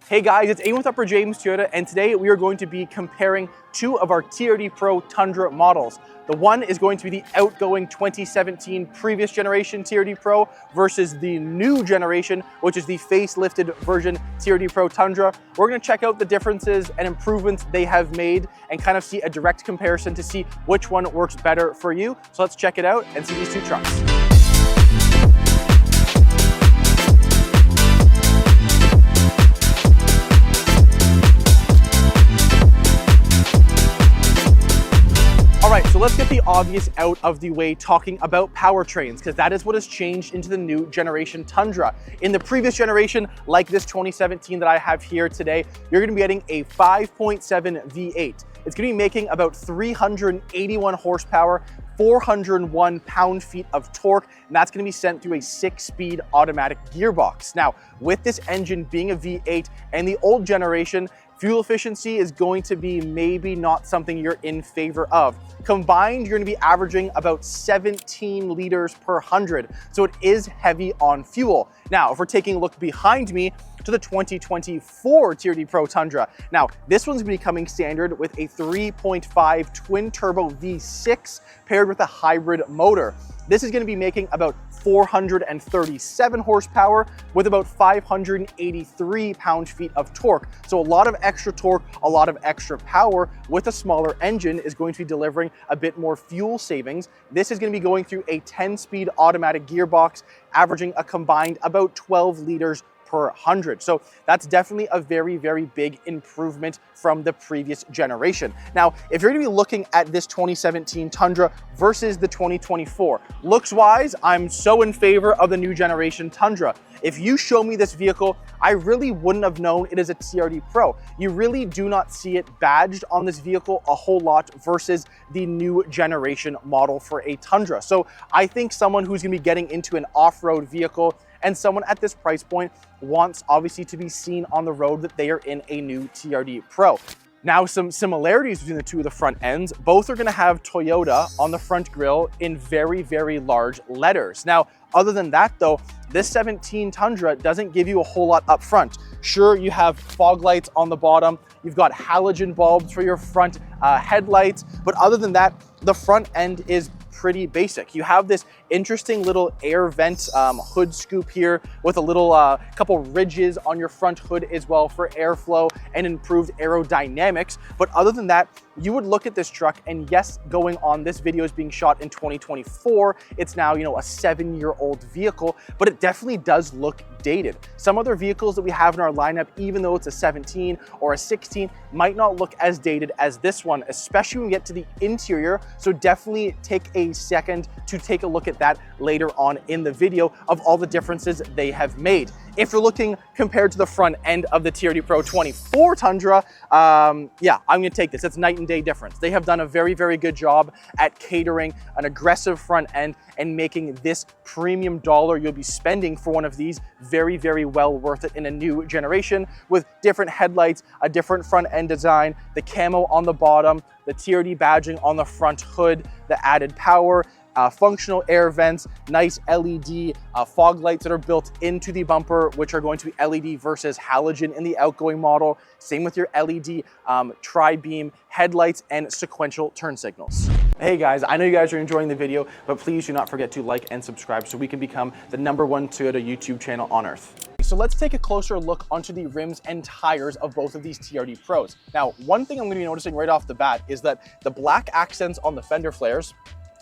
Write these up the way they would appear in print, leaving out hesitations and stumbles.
Hey guys, it's Aim with Upper James Toyota, and today we are going to be comparing two of our TRD Pro Tundra models. The one is going to be the outgoing 2017 previous generation TRD Pro versus the new generation, which is the facelifted version TRD Pro Tundra. We're going to check out the differences and improvements they have made and kind of see a direct comparison to see which one works better for you. So let's check it out and see these two trucks. All right, so let's get the obvious out of the way talking about powertrains, because that is what has changed into the new generation Tundra. In the previous generation, like this 2017 that I have here today, you're gonna be getting a 5.7 V8. It's gonna be making about 381 horsepower, 401 pound-feet of torque, and that's gonna be sent through a 6-speed automatic gearbox. Now, with this engine being a V8 and the old generation, fuel efficiency is going to be maybe not something you're in favor of. Combined, you're gonna be averaging about 17 liters per 100, so it is heavy on fuel. Now, if we're taking a look behind me to the 2024 TRD Pro Tundra. Now, this one's gonna be coming standard with a 3.5 twin-turbo V6 paired with a hybrid motor. This is gonna be making about 437 horsepower with about 583 pound-feet of torque. So a lot of extra torque, a lot of extra power with a smaller engine is going to be delivering a bit more fuel savings. This is gonna be going through a 10-speed automatic gearbox, averaging a combined about 12 liters per 100. So that's definitely a very, very big improvement from the previous generation. Now, if you're gonna be looking at this 2017 Tundra versus the 2024, looks-wise, I'm so in favor of the new generation Tundra. If you show me this vehicle, I really wouldn't have known it is a TRD Pro. You really do not see it badged on this vehicle a whole lot versus the new generation model for a Tundra. So I think someone who's gonna be getting into an off-road vehicle and someone at this price point wants obviously to be seen on the road that they are in a new TRD Pro. Now, some similarities between the two of the front ends. Both are gonna have Toyota on the front grille in very, very large letters. Now, other than that though, this 17 Tundra doesn't give you a whole lot up front. Sure, you have fog lights on the bottom, you've got halogen bulbs for your front headlights, but other than that, the front end is pretty basic. You have this interesting little air vent hood scoop here with a little couple ridges on your front hood as well for airflow and improved aerodynamics. But other than that, you would look at this truck and yes, going on, this video is being shot in 2024. It's now, a 7-year-old vehicle, but it definitely does look dated. Some other vehicles that we have in our lineup, even though it's a 17 or a 16, might not look as dated as this one, especially when we get to the interior. So definitely take a second to take a look at that later on in the video of all the differences they have made. If you're looking compared to the front end of the TRD Pro 24 Tundra, yeah, I'm gonna take this. It's night and day difference. They have done a very, very good job at catering an aggressive front end and making this premium dollar you'll be spending for one of these very, very well worth it in a new generation with different headlights, a different front end design, the camo on the bottom, the TRD badging on the front hood, the added power, functional air vents, nice LED fog lights that are built into the bumper, which are going to be LED versus halogen in the outgoing model. Same with your LED tri-beam headlights and sequential turn signals. Hey guys, I know you guys are enjoying the video, but please do not forget to like and subscribe so we can become the #1 Toyota YouTube channel on earth. So let's take a closer look onto the rims and tires of both of these TRD Pros. Now, one thing I'm going to be noticing right off the bat is that the black accents on the fender flares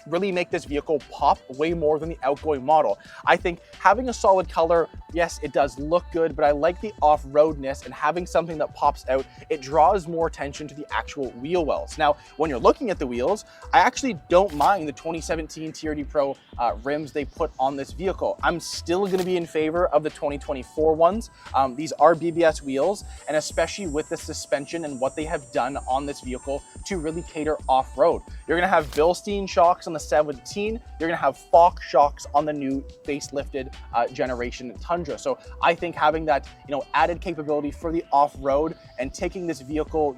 really make this vehicle pop way more than the outgoing model. I think having a solid color, yes, it does look good, but I like the off-roadness and having something that pops out, it draws more attention to the actual wheel wells. Now, when you're looking at the wheels, I actually don't mind the 2017 TRD Pro rims they put on this vehicle. I'm still gonna be in favor of the 2024 ones. These are BBS wheels, and especially with the suspension and what they have done on this vehicle to really cater off-road. You're gonna have Bilstein shocks on the 17, you're gonna have Fox shocks on the new facelifted generation Tundra. So I think having that, added capability for the off-road and taking this vehicle,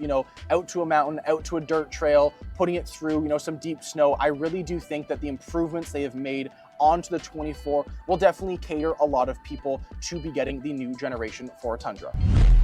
out to a mountain, out to a dirt trail, putting it through, some deep snow, I really do think that the improvements they have made onto the 24 will definitely cater a lot of people to be getting the new generation Ford Tundra.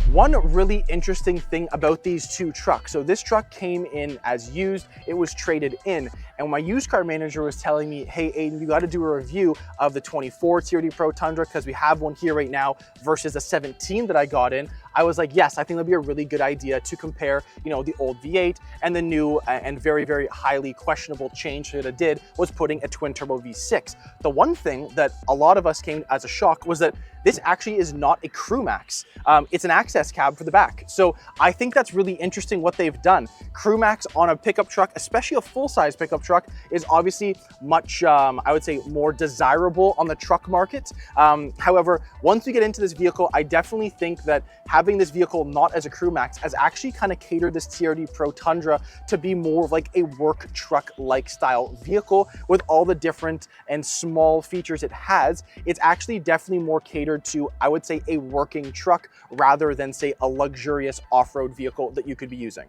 One really interesting thing about these two trucks. So this truck came in as used, it was traded in. And my used car manager was telling me, hey Aiden, you gotta do a review of the 24 TRD Pro Tundra because we have one here right now versus the 17 that I got in. I was like, yes, I think that'd be a really good idea to compare, the old V8 and the new and very, very highly questionable change that it did was putting a twin turbo V6. The one thing that a lot of us came as a shock was that this actually is not a crew max. It's an access cab for the back. So I think that's really interesting what they've done. Crew max on a pickup truck, especially a full-size pickup truck, is obviously much, I would say, more desirable on the truck market. However, once we get into this vehicle, I definitely think that having this vehicle not as a crew max has actually kind of catered this TRD Pro Tundra to be more of like a work truck-like style vehicle with all the different and small features it has. It's actually definitely more catered to, I would say, a working truck rather than, say, a luxurious off-road vehicle that you could be using.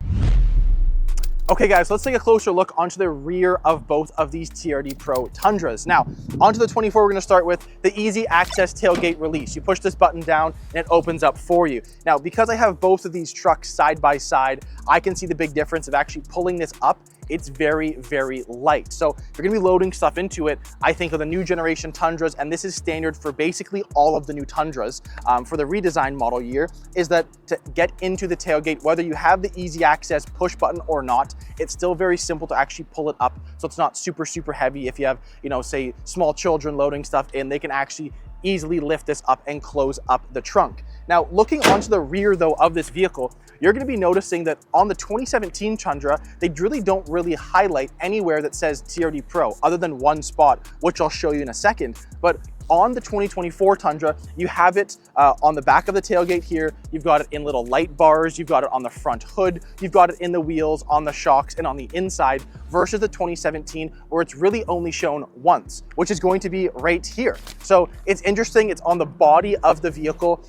Okay guys, let's take a closer look onto the rear of both of these TRD Pro Tundras. Now, onto the 24, we're gonna start with the easy access tailgate release. You push this button down and it opens up for you. Now, because I have both of these trucks side by side, I can see the big difference of actually pulling this up. It's very, very light. So if you're gonna be loading stuff into it, I think of the new generation Tundras, and this is standard for basically all of the new Tundras for the redesigned model year, is that to get into the tailgate, whether you have the easy access push button or not, it's still very simple to actually pull it up. So it's not super, super heavy. If you have, say small children loading stuff in, they can actually easily lift this up and close up the trunk. Now, looking onto the rear though of this vehicle, you're gonna be noticing that on the 2017 Tundra, they don't really highlight anywhere that says TRD Pro, other than one spot, which I'll show you in a second. But on the 2024 Tundra, you have it on the back of the tailgate here. You've got it in little light bars. You've got it on the front hood. You've got it in the wheels, on the shocks, and on the inside, versus the 2017, where it's really only shown once, which is going to be right here. So it's interesting. It's on the body of the vehicle.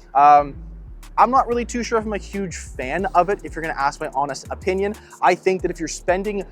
I'm not really too sure if I'm a huge fan of it, if you're gonna ask my honest opinion. I think that if you're spending,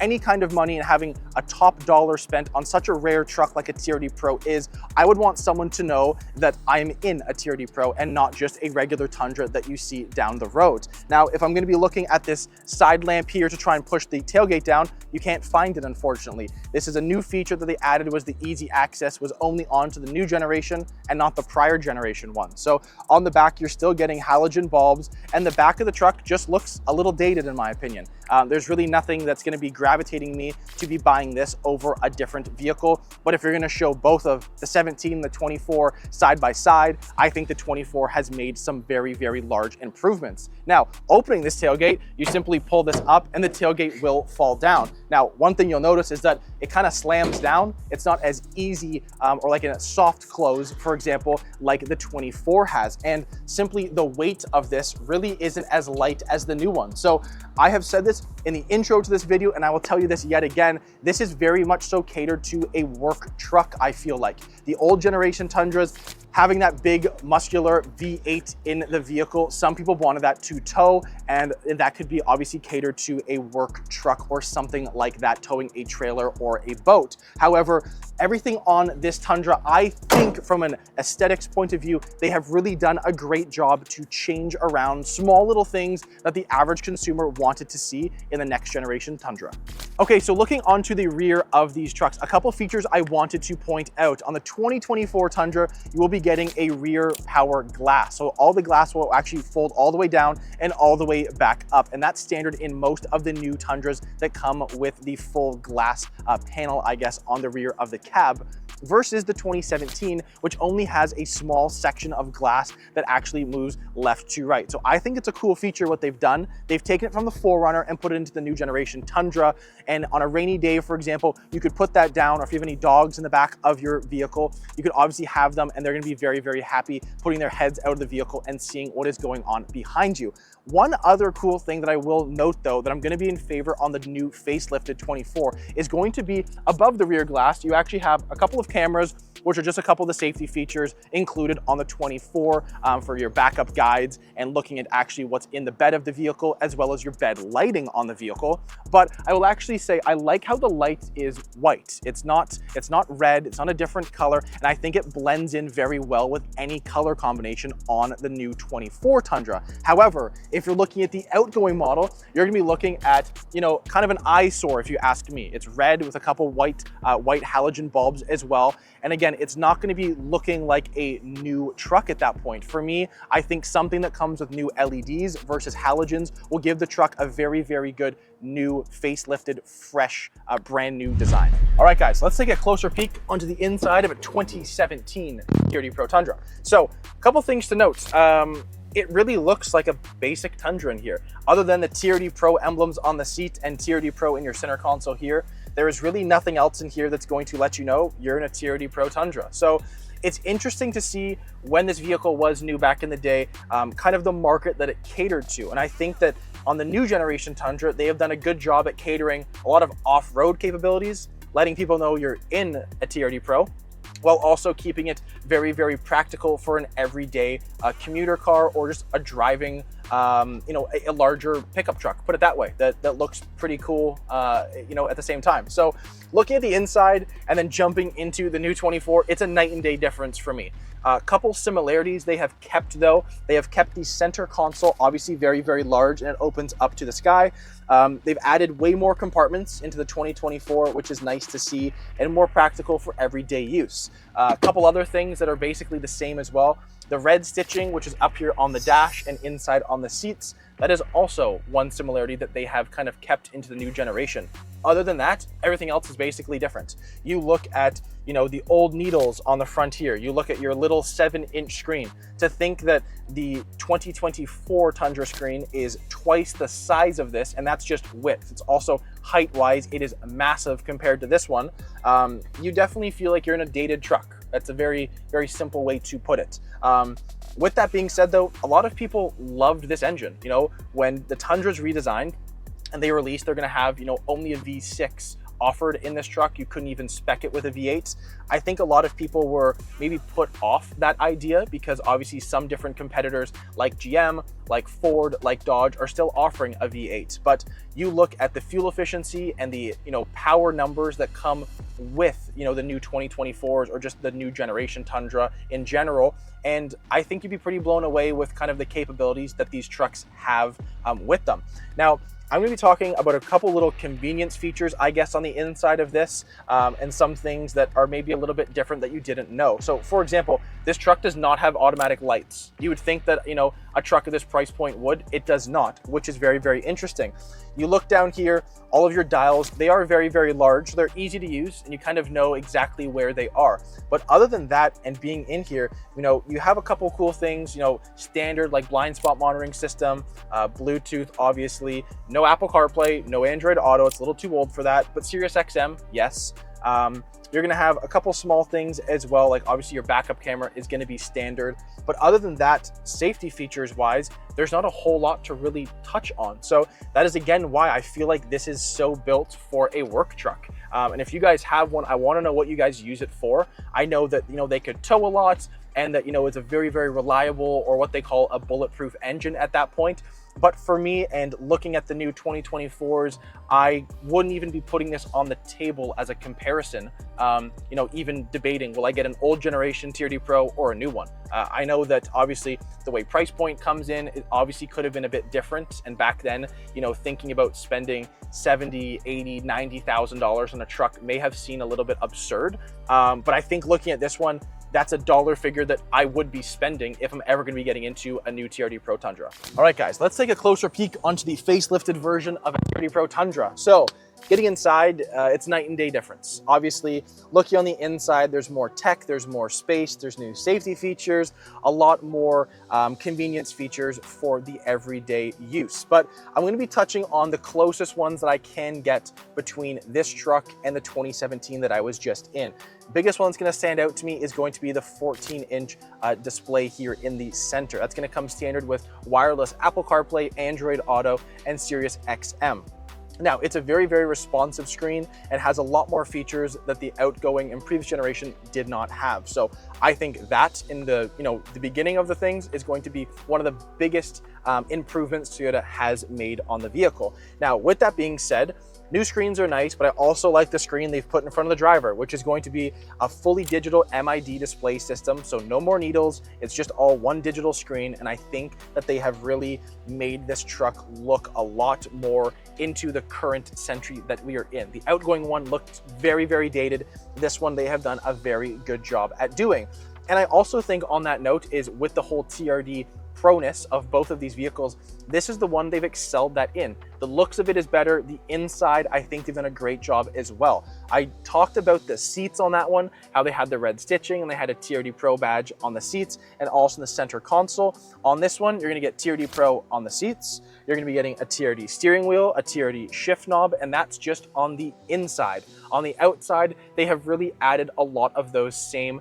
any kind of money and having a top dollar spent on such a rare truck like a TRD Pro is, I would want someone to know that I'm in a TRD Pro and not just a regular Tundra that you see down the road. Now, if I'm gonna be looking at this side lamp here to try and push the tailgate down, you can't find it, unfortunately. This is a new feature that they added, was the easy access was only onto the new generation and not the prior generation one. So on the back, you're still getting halogen bulbs, and the back of the truck just looks a little dated in my opinion. There's really nothing that's gonna be gravitating me to be buying this over a different vehicle. But if you're gonna show both of the 17 and the 24 side by side, I think the 24 has made some very, very large improvements. Now, opening this tailgate, you simply pull this up and the tailgate will fall down. Now, one thing you'll notice is that it kind of slams down. It's not as easy or like in a soft close, for example, like the 24 has. And simply the weight of this really isn't as light as the new one. So I have said this in the intro to this video, and I will tell you this yet again, this is very much so catered to a work truck, I feel like. The old generation Tundras, having that big muscular V8 in the vehicle, some people wanted that to tow, and that could be obviously catered to a work truck or something like that, towing a trailer or a boat. However, everything on this Tundra, I think from an aesthetics point of view, they have really done a great job to change around small little things that the average consumer wanted to see in the next generation Tundra. Okay, so looking onto the rear of these trucks, a couple features I wanted to point out. On the 2024 Tundra, you will be getting a rear power glass. So all the glass will actually fold all the way down and all the way back up. And that's standard in most of the new Tundras that come with the full glass panel, I guess, on the rear of the cab, versus the 2017, which only has a small section of glass that actually moves left to right. So I think it's a cool feature what they've done. They've taken it from the 4Runner and put it into the new generation Tundra. And on a rainy day, for example, you could put that down, or if you have any dogs in the back of your vehicle, you could obviously have them, and they're gonna be very, very happy putting their heads out of the vehicle and seeing what is going on behind you. One other cool thing that I will note though, that I'm gonna be in favor on the new facelifted 24, is going to be above the rear glass. You actually have a couple of of cameras, which are just a couple of the safety features included on the 24 for your backup guides and looking at actually what's in the bed of the vehicle, as well as your bed lighting on the vehicle. But I will actually say I like how the light is white. It's not red, it's not a different color, and I think it blends in very well with any color combination on the new 24 Tundra. However, if you're looking at the outgoing model, you're gonna be looking at, you know, kind of an eyesore if you ask me. It's red with a couple white halogen bulbs as well. And again, it's not going to be looking like a new truck at that point. For me, I think something that comes with new LEDs versus halogens will give the truck a very, very good new facelifted, fresh, brand new design. All right, guys, let's take a closer peek onto the inside of a 2017 TRD Pro Tundra. So a couple things to note. It really looks like a basic Tundra in here. Other than the TRD Pro emblems on the seat and TRD Pro in your center console here, there is really nothing else in here that's going to let you know you're in a TRD Pro Tundra. So it's interesting to see when this vehicle was new back in the day, kind of the market that it catered to. And I think that on the new generation Tundra, they have done a good job at catering a lot of off-road capabilities, letting people know you're in a TRD Pro, while also keeping it very, very practical for an everyday commuter car or just a driving, you know, a larger pickup truck, put it that way, that looks pretty cool, you know, at the same time. So looking at the inside and then jumping into the new 24, it's a night and day difference for me. A couple similarities they have kept though. They have kept the center console obviously very, very large and it opens up to the sky. They've added way more compartments into the 2024, which is nice to see and more practical for everyday use. A couple other things that are basically the same as well. The red stitching, which is up here on the dash and inside on the seats, that is also one similarity that they have kind of kept into the new generation. Other than that, everything else is basically different. You look at, you know, the old needles on the front here. You look at your little 7-inch screen. To think that the 2024 Tundra screen is twice the size of this, and that's just width. It's also height-wise, it is massive compared to this one. You definitely feel like you're in a dated truck. That's a very, very simple way to put it. With that being said though, a lot of people loved this engine. You know, when the Tundra's redesigned and they released, they're gonna have, you know, only a V6 offered in this truck. You couldn't even spec it with a V8. I think a lot of people were maybe put off that idea because obviously some different competitors like GM, like Ford, like Dodge are still offering a V8. But you look at the fuel efficiency and the, you know, power numbers that come with, you know, the new 2024s or just the new generation Tundra in general. And I think you'd be pretty blown away with kind of the capabilities that these trucks have with them. Now, I'm going to be talking about a couple little convenience features, I guess, on the inside of this, and some things that are maybe a little bit different that you didn't know. So, for example, this truck does not have automatic lights. You would think that, you know, a truck at this price point would. It does not, which is very, very interesting. You look down here, all of your dials, they are very, very large. They're easy to use, and you kind of know exactly where they are. But other than that, and being in here, you know, you have a couple cool things, you know, standard like blind spot monitoring system, Bluetooth, obviously, no Apple CarPlay, no Android Auto. It's a little too old for that, but Sirius XM, yes. You're gonna have a couple small things as well, like obviously your backup camera is gonna be standard, but other than that, safety features wise, there's not a whole lot to really touch on. So that is again why I feel like this is so built for a work truck. And if you guys have one, I wanna know what you guys use it for. I know that, you know, they could tow a lot and that, you know, it's a very, very reliable, or what they call a bulletproof engine at that point. But for me, and looking at the new 2024s, I wouldn't even be putting this on the table as a comparison, you know, even debating, will I get an old generation TRD Pro or a new one? I know that obviously the way price point comes in, it obviously could have been a bit different. And back then, you know, thinking about spending $70,000, $80,000, $90,000 on a truck may have seemed a little bit absurd. But I think looking at this one, that's a dollar figure that I would be spending if I'm ever going to be getting into a new TRD Pro Tundra. All right, guys, let's take a closer peek onto the facelifted version of a TRD Pro Tundra. So getting inside, it's night and day difference. Obviously, looking on the inside, there's more tech, there's more space, there's new safety features, a lot more convenience features for the everyday use. But I'm going to be touching on the closest ones that I can get between this truck and the 2017 that I was just in. Biggest one that's going to stand out to me is going to be the 14-inch display here in the center. That's going to come standard with wireless Apple CarPlay, Android Auto, and Sirius XM. Now, it's a very, very responsive screen and has a lot more features that the outgoing and previous generation did not have. So I think that in the beginning of the things is going to be one of the biggest improvements Toyota has made on the vehicle. Now, with that being said, new screens are nice, but I also like the screen they've put in front of the driver, which is going to be a fully digital MID display system. So no more needles, it's just all one digital screen. And I think that they have really made this truck look a lot more into the current century that we are in. The outgoing one looked very, very dated. This one they have done a very good job at doing. And I also think on that note is with the whole TRD Pro-ness of both of these vehicles, this is the one they've excelled that in. The looks of it is better. The inside, I think they've done a great job as well. I talked about the seats on that one, how they had the red stitching and they had a TRD Pro badge on the seats and also in the center console. On this one, you're gonna get TRD Pro on the seats. You're gonna be getting a TRD steering wheel, a TRD shift knob, and that's just on the inside. On the outside, they have really added a lot of those same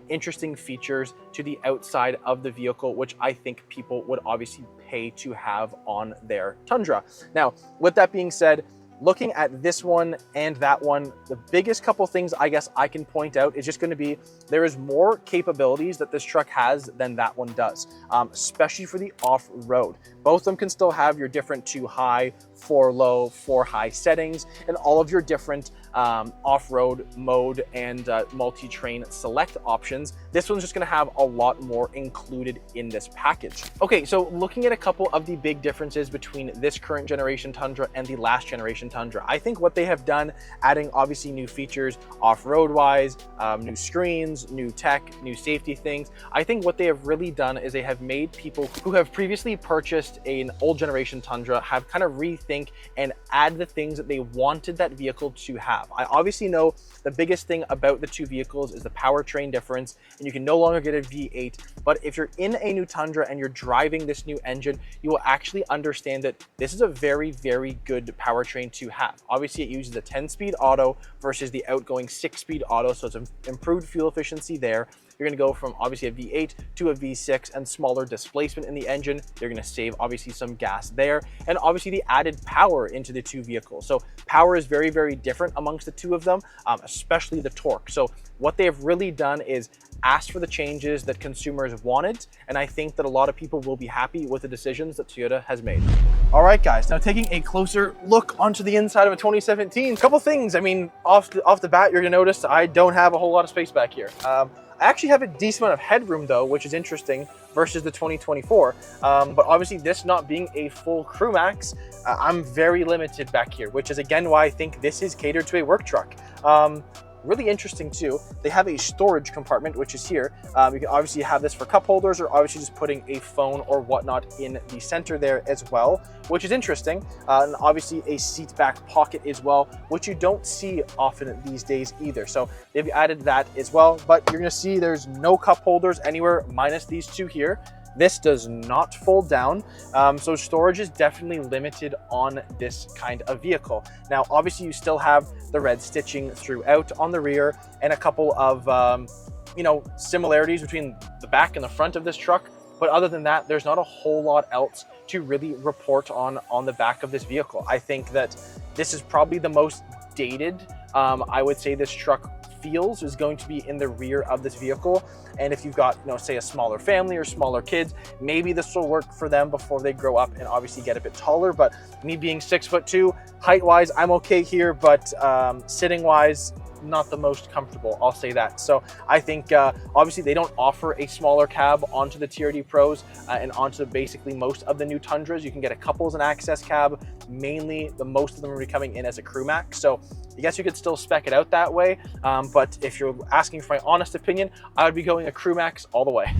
interesting features to the outside of the vehicle, which I think people would obviously pay to have on their Tundra. Now, with that being said, looking at this one and that one, the biggest couple things I guess I can point out is just going to be there is more capabilities that this truck has than that one does, especially for the off-road. Both of them can still have your different 2 high, 4 low, 4 high settings, and all of your different off-road mode and multi-train select options. This one's just going to have a lot more included in this package. Okay, so looking at a couple of the big differences between this current generation Tundra and the last generation Tundra, I think what they have done, adding obviously new features off-road wise, new screens, new tech, new safety things, I think what they have really done is they have made people who have previously purchased an old generation Tundra have kind of rethink and add the things that they wanted that vehicle to have. I obviously know the biggest thing about the two vehicles is the powertrain difference, and you can no longer get a V8, but if you're in a new Tundra and you're driving this new engine, you will actually understand that this is a very, very good powertrain to have. Obviously, it uses a 10-speed auto versus the outgoing 6-speed auto, so it's improved fuel efficiency there. You're gonna go from obviously a V8 to a V6 and smaller displacement in the engine. You're gonna save obviously some gas there, and obviously the added power into the two vehicles. So power is very, very different amongst the two of them, especially the torque. So what they have really done is asked for the changes that consumers wanted, and I think that a lot of people will be happy with the decisions that Toyota has made. All right, guys, now taking a closer look onto the inside of a 2017, a couple things. I mean, off the bat, you're gonna notice I don't have a whole lot of space back here. I actually have a decent amount of headroom though, which is interesting versus the 2024. But obviously this not being a full crew max, I'm very limited back here, which is again why I think this is catered to a work truck. Really interesting too, they have a storage compartment, which is here. You can obviously have this for cup holders or obviously just putting a phone or whatnot in the center there as well, which is interesting. And obviously a seat back pocket as well, which you don't see often these days either. So they've added that as well, but you're gonna see there's no cup holders anywhere minus these two here. This does not fold down, so storage is definitely limited on this kind of vehicle. Now, obviously you still have the red stitching throughout on the rear and a couple of, similarities between the back and the front of this truck. But other than that, there's not a whole lot else to really report on the back of this vehicle. I think that this is probably the most dated, I would say this truck feels is going to be in the rear of this vehicle. And if you've got, say a smaller family or smaller kids, maybe this will work for them before they grow up and obviously get a bit taller. But me being 6'2", height-wise, I'm okay here, but sitting-wise, not the most comfortable, I'll say that. So I think obviously they don't offer a smaller cab onto the TRD Pros and onto basically most of the new Tundras. You can get a couple as an access cab, mainly most of them are coming in as a crew max. So I guess you could still spec it out that way. But if you're asking for my honest opinion, I would be going a crew max all the way.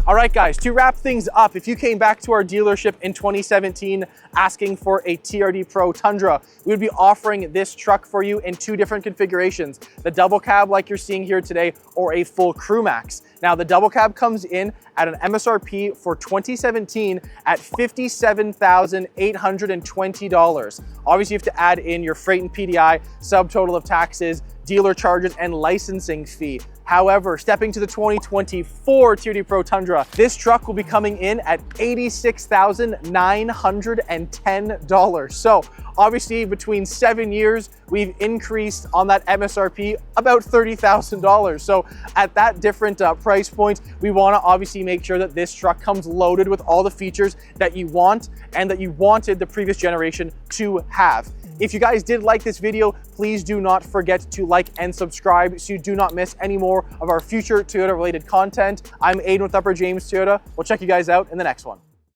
All right, guys, to wrap things up, if you came back to our dealership in 2017 asking for a TRD Pro Tundra, we would be offering this truck for you in 2 different configurations, the double cab like you're seeing here today, or a full crew max. Now, the double cab comes in at an MSRP for 2017 at $57,820. Obviously, you have to add in your freight and PDI, subtotal of taxes, dealer charges, and licensing fee. However, stepping to the 2024 TRD Pro Tundra, this truck will be coming in at $86,910. So obviously between 7 years, we've increased on that MSRP about $30,000. So at that different price point, we wanna obviously make sure that this truck comes loaded with all the features that you want and that you wanted the previous generation to have. If you guys did like this video, please do not forget to like and subscribe so you do not miss any more of our future Toyota related content. I'm Aiden with Upper James Toyota. We'll check you guys out in the next one.